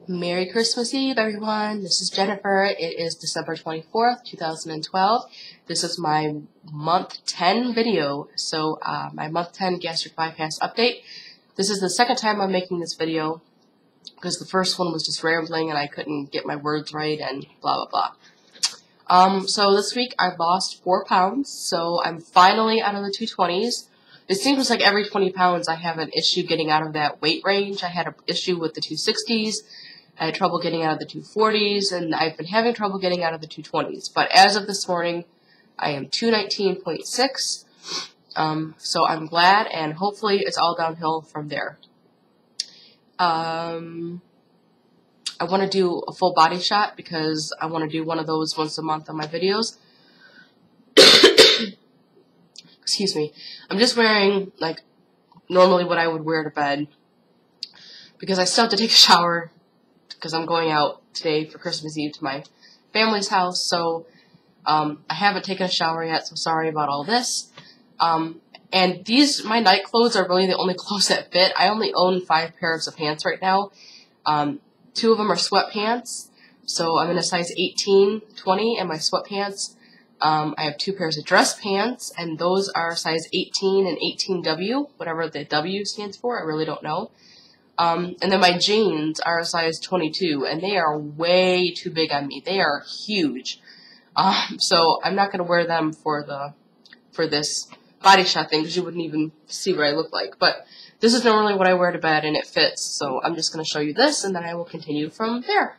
Merry Christmas Eve, everyone. This is Jennifer. It is December 24th, 2012. This is my month 10 video. So, my month 10 gastric bypass update. This is the second time I'm making this video because the first one was just rambling and I couldn't get my words right and blah, blah, blah. So this week I've lost 4 pounds. So I'm finally out of the 220s. It seems like every 20 pounds I have an issue getting out of that weight range. I had an issue with the 260s. I had trouble getting out of the 240s, and I've been having trouble getting out of the 220s. But as of this morning, I am 219.6, so I'm glad, and hopefully it's all downhill from there. I want to do a full body shot because I want to do one of those once a month on my videos. Excuse me. I'm just wearing, like, normally what I would wear to bed because I still have to take a shower because I'm going out today for Christmas Eve to my family's house, so I haven't taken a shower yet, so sorry about all this. And my night clothes are really the only clothes that fit. I only own 5 pairs of pants right now. 2 of them are sweatpants, so I'm in a size 18-20 in my sweatpants. I have 2 pairs of dress pants, and those are size 18 and 18W, whatever the W stands for, I really don't know. And then my jeans are a size 22, and they are way too big on me. They are huge. So I'm not going to wear them for this body shot thing, because you wouldn't even see what I look like. But this is normally what I wear to bed, and it fits. So I'm just going to show you this, and then I will continue from there.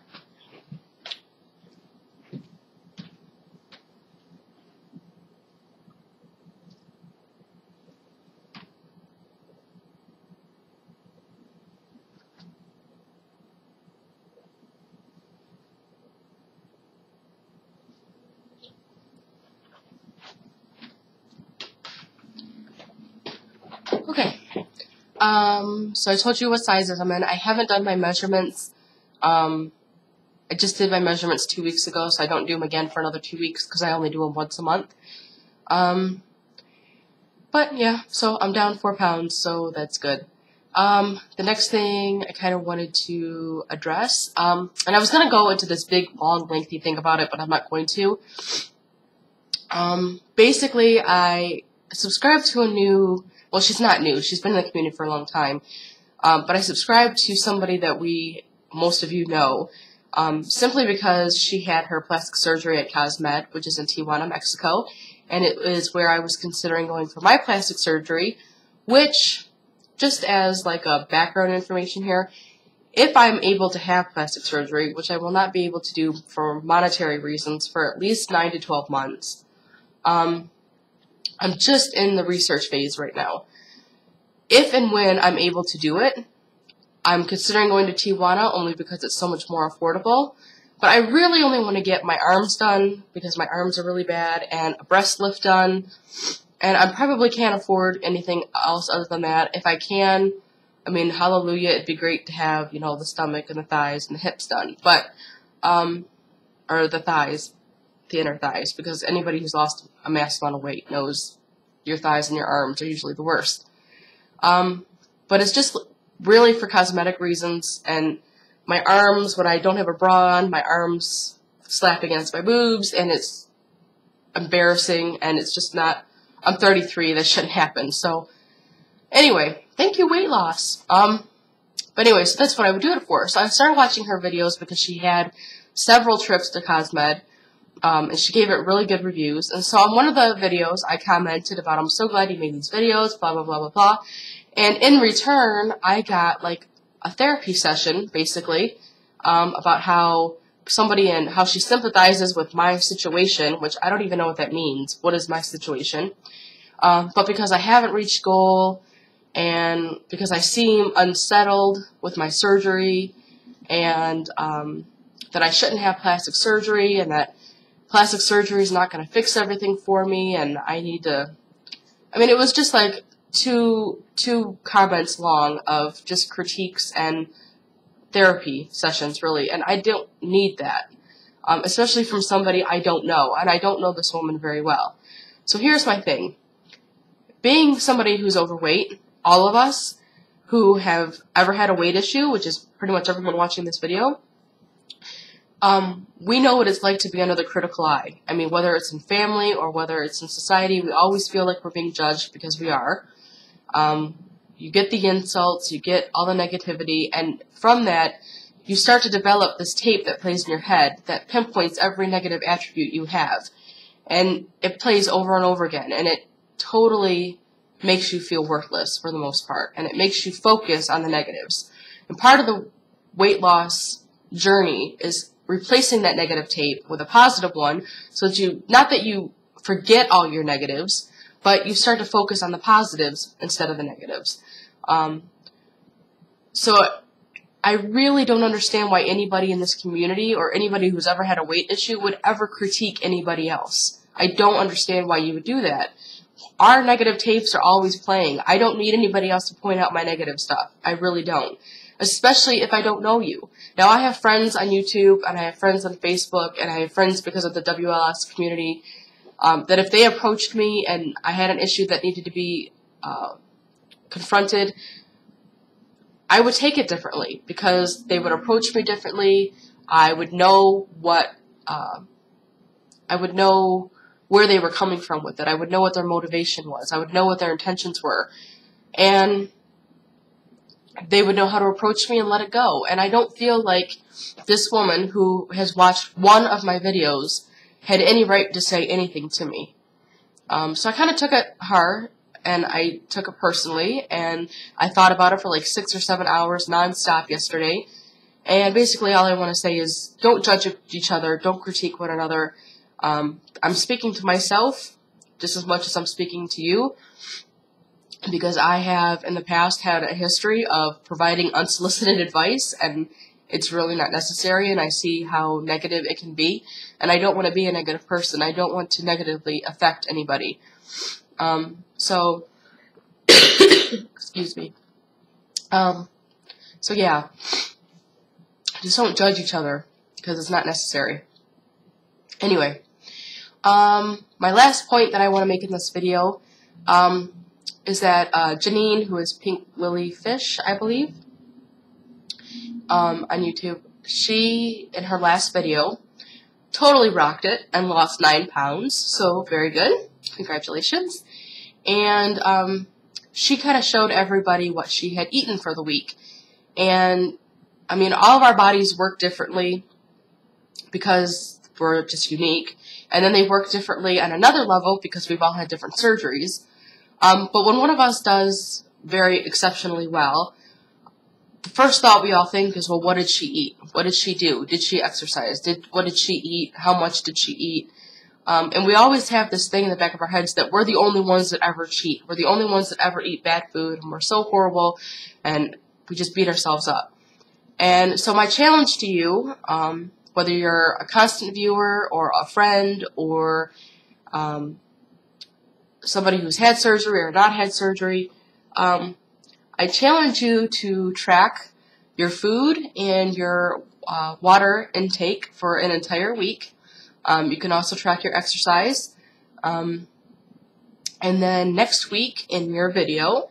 Okay, so I told you what sizes I'm in. I haven't done my measurements. I just did my measurements 2 weeks ago, so I don't do them again for another 2 weeks because I only do them once a month. But yeah, so I'm down 4 pounds, so that's good. The next thing I kind of wanted to address, and I was going to go into this big, long, lengthy thing about it, but I'm not going to. Basically, I subscribed to a new... Well, she's not new. She's been in the community for a long time. But I subscribed to somebody that most of you know, simply because she had her plastic surgery at Cosmed, which is in Tijuana, Mexico. And it is where I was considering going for my plastic surgery, which, just as like a background information here, if I'm able to have plastic surgery, which I will not be able to do for monetary reasons for at least 9 to 12 months, I'm just in the research phase right now. If and when I'm able to do it, I'm considering going to Tijuana only because it's so much more affordable. But I really only want to get my arms done because my arms are really bad, and a breast lift done. And I probably can't afford anything else other than that. If I can, I mean, hallelujah, it'd be great to have, you know, the stomach and the thighs and the hips done. But, or the thighs. The inner thighs, because anybody who's lost a massive amount of weight knows your thighs and your arms are usually the worst. But it's just really for cosmetic reasons, and my arms, when I don't have a bra on, my arms slap against my boobs, and it's embarrassing, and it's just not, I'm 33, that shouldn't happen. So, anyway, thank you, weight loss. But anyway, so that's what I would do it for. So I started watching her videos because she had several trips to Cosmed, and she gave it really good reviews. And so on one of the videos, I commented about, I'm so glad you made these videos, blah, blah, blah, blah, blah. And in return, I got, like, a therapy session, basically, about how how she sympathizes with my situation, which I don't even know what that means. What is my situation? But because I haven't reached goal, and because I seem unsettled with my surgery, and that I shouldn't have plastic surgery, and that plastic surgery is not going to fix everything for me, and I need to... I mean, it was just like two comments long of just critiques and therapy sessions, really, and I don't need that, especially from somebody I don't know, and I don't know this woman very well. So here's my thing. Being somebody who's overweight, all of us, who have ever had a weight issue, which is pretty much everyone watching this video, we know what it's like to be under the critical eye. I mean, whether it's in family or whether it's in society, we always feel like we're being judged because we are. You get the insults, you get all the negativity, and from that, you start to develop this tape that plays in your head that pinpoints every negative attribute you have. And it plays over and over again, and it totally makes you feel worthless for the most part, and it makes you focus on the negatives. And part of the weight loss journey is replacing that negative tape with a positive one, so that not that you forget all your negatives, but you start to focus on the positives instead of the negatives. So I really don't understand why anybody in this community or anybody who's ever had a weight issue would ever critique anybody else. I don't understand why you would do that. Our negative tapes are always playing. I don't need anybody else to point out my negative stuff. I really don't. Especially if I don't know you. Now, I have friends on YouTube, and I have friends on Facebook, and I have friends because of the WLS community, that if they approached me and I had an issue that needed to be confronted, I would take it differently because they would approach me differently. I would know where they were coming from with it. I would know what their motivation was. I would know what their intentions were. And they would know how to approach me and let it go. And I don't feel like this woman who has watched one of my videos had any right to say anything to me. So I kind of took it hard, and I took it personally, and I thought about it for like 6 or 7 hours nonstop yesterday. And basically all I want to say is don't judge each other, don't critique one another. I'm speaking to myself just as much as I'm speaking to you, because I have in the past had a history of providing unsolicited advice, and it's really not necessary, and I see how negative it can be, and I don't want to be a negative person. I don't want to negatively affect anybody. So, excuse me. So yeah, just don't judge each other, because it's not necessary. Anyway, my last point that I want to make in this video, is that Janine, who is Pink Lily Fish, I believe, on YouTube, she, in her last video, totally rocked it and lost 9 pounds, so very good. Congratulations. And she kind of showed everybody what she had eaten for the week. And, I mean, all of our bodies work differently because we're just unique. And then they work differently on another level because we've all had different surgeries. But when one of us does very exceptionally well, the first thought we all think is, well, what did she eat? What did she do? Did she exercise? What did she eat? How much did she eat? And we always have this thing in the back of our heads that we're the only ones that ever cheat. We're the only ones that ever eat bad food, and we're so horrible, and we just beat ourselves up. And so my challenge to you, whether you're a constant viewer or a friend or somebody who's had surgery or not had surgery, I challenge you to track your food and your water intake for an entire week. You can also track your exercise. And then next week in your video,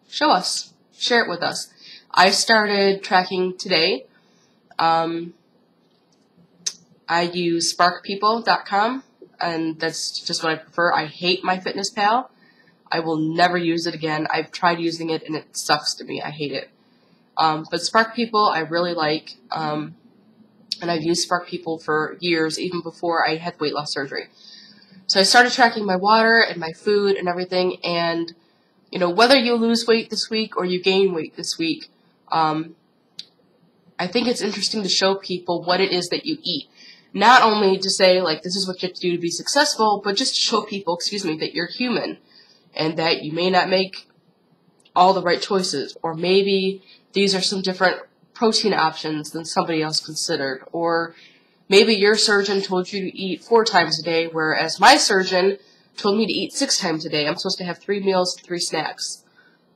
share it with us. I started tracking today. I use sparkpeople.com. And that's just what I prefer. I hate MyFitnessPal. I will never use it again. I've tried using it, and it sucks to me. I hate it. But Spark People I really like, and I've used Spark People for years, even before I had weight loss surgery. So I started tracking my water and my food and everything, and you know, whether you lose weight this week or you gain weight this week, I think it's interesting to show people what it is that you eat. Not only to say, like, this is what you have to do to be successful, but just to show people, that you're human and that you may not make all the right choices, or maybe these are some different protein options than somebody else considered, or maybe your surgeon told you to eat 4 times a day, whereas my surgeon told me to eat 6 times a day. I'm supposed to have 3 meals and 3 snacks.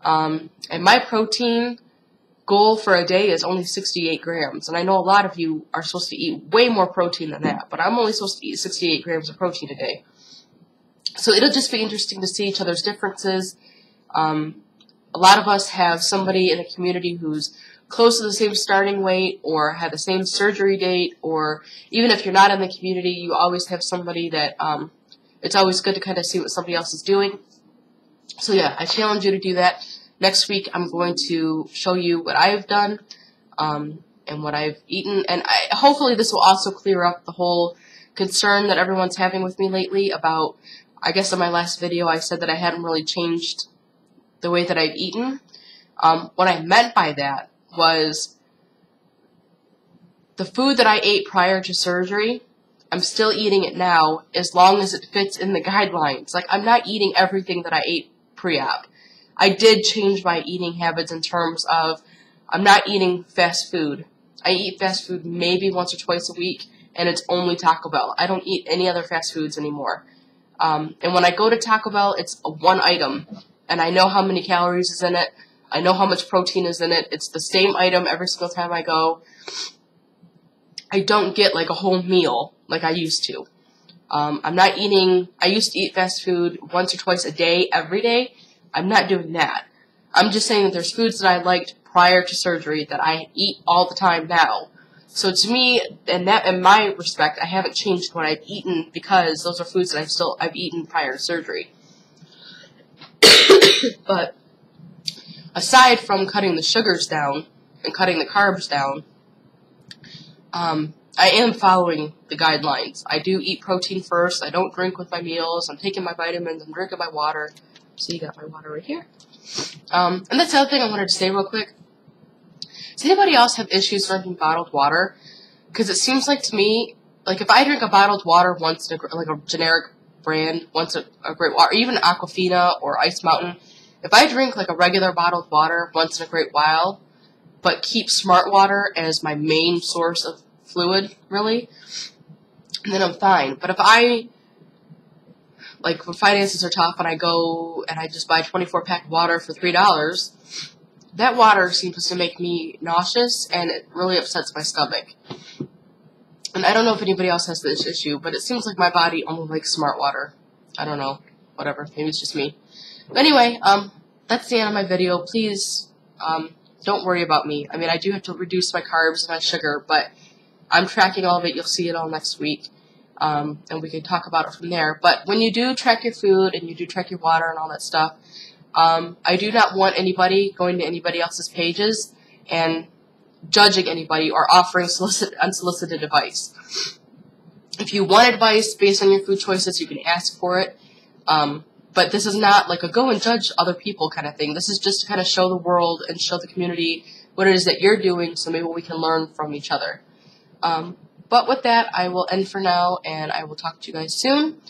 And my protein goal for a day is only 68 grams. And I know a lot of you are supposed to eat way more protein than that, but I'm only supposed to eat 68 grams of protein a day. So it'll just be interesting to see each other's differences. A lot of us have somebody in the community who's close to the same starting weight or had the same surgery date, or even if you're not in the community, you always have somebody that it's always good to kind of see what somebody else is doing. So yeah, I challenge you to do that. Next week I'm going to show you what I've done and what I've eaten, and hopefully this will also clear up the whole concern that everyone's having with me lately about, I guess in my last video I said that I hadn't really changed the way that I've eaten. What I meant by that was the food that I ate prior to surgery, I'm still eating it now as long as it fits in the guidelines. Like, I'm not eating everything that I ate pre-op. I did change my eating habits in terms of I'm not eating fast food. I eat fast food maybe once or twice a week, and it's only Taco Bell. I don't eat any other fast foods anymore. And when I go to Taco Bell, it's one item, and I know how many calories is in it. I know how much protein is in it. It's the same item every single time I go. I don't get like a whole meal like I used to. I'm not eating, I used to eat fast food once or twice a day, every day. I'm not doing that. I'm just saying that there's foods that I liked prior to surgery that I eat all the time now. So to me, in my respect, I haven't changed what I've eaten because those are foods that I've eaten prior to surgery. But aside from cutting the sugars down and cutting the carbs down, I am following the guidelines. I do eat protein first. I don't drink with my meals. I'm taking my vitamins. I'm drinking my water. So you got my water right here. And that's the other thing I wanted to say real quick. Does anybody else have issues drinking bottled water? Because it seems like to me, like if I drink a bottled water once, like a generic brand, once a great water, or even Aquafina or Ice Mountain, if I drink like a regular bottled water once in a great while, but keep Smart Water as my main source of fluid, really, then I'm fine. But if I, like when finances are tough and I go and I just buy 24-pack water for $3, that water seems to make me nauseous and it really upsets my stomach. And I don't know if anybody else has this issue, but it seems like my body only likes Smart Water. I don't know. Whatever. Maybe it's just me. But anyway, that's the end of my video. Please, don't worry about me. I mean, I do have to reduce my carbs and my sugar, but I'm tracking all of it. You'll see it all next week. And we can talk about it from there. But when you do track your food and you do track your water and all that stuff, I do not want anybody going to anybody else's pages and judging anybody or offering unsolicited advice. If you want advice based on your food choices, you can ask for it. But this is not like a go and judge other people kind of thing. This is just to kind of show the world and show the community what it is that you're doing so maybe we can learn from each other. But with that, I will end for now, and I will talk to you guys soon.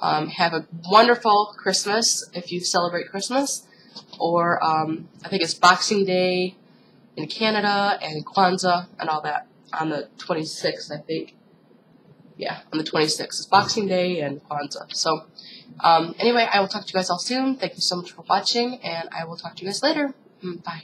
Have a wonderful Christmas if you celebrate Christmas, or I think it's Boxing Day in Canada and Kwanzaa and all that on the 26th, I think. Yeah, on the 26th. It's Boxing Day and Kwanzaa. So anyway, I will talk to you guys all soon. Thank you so much for watching, and I will talk to you guys later. Bye.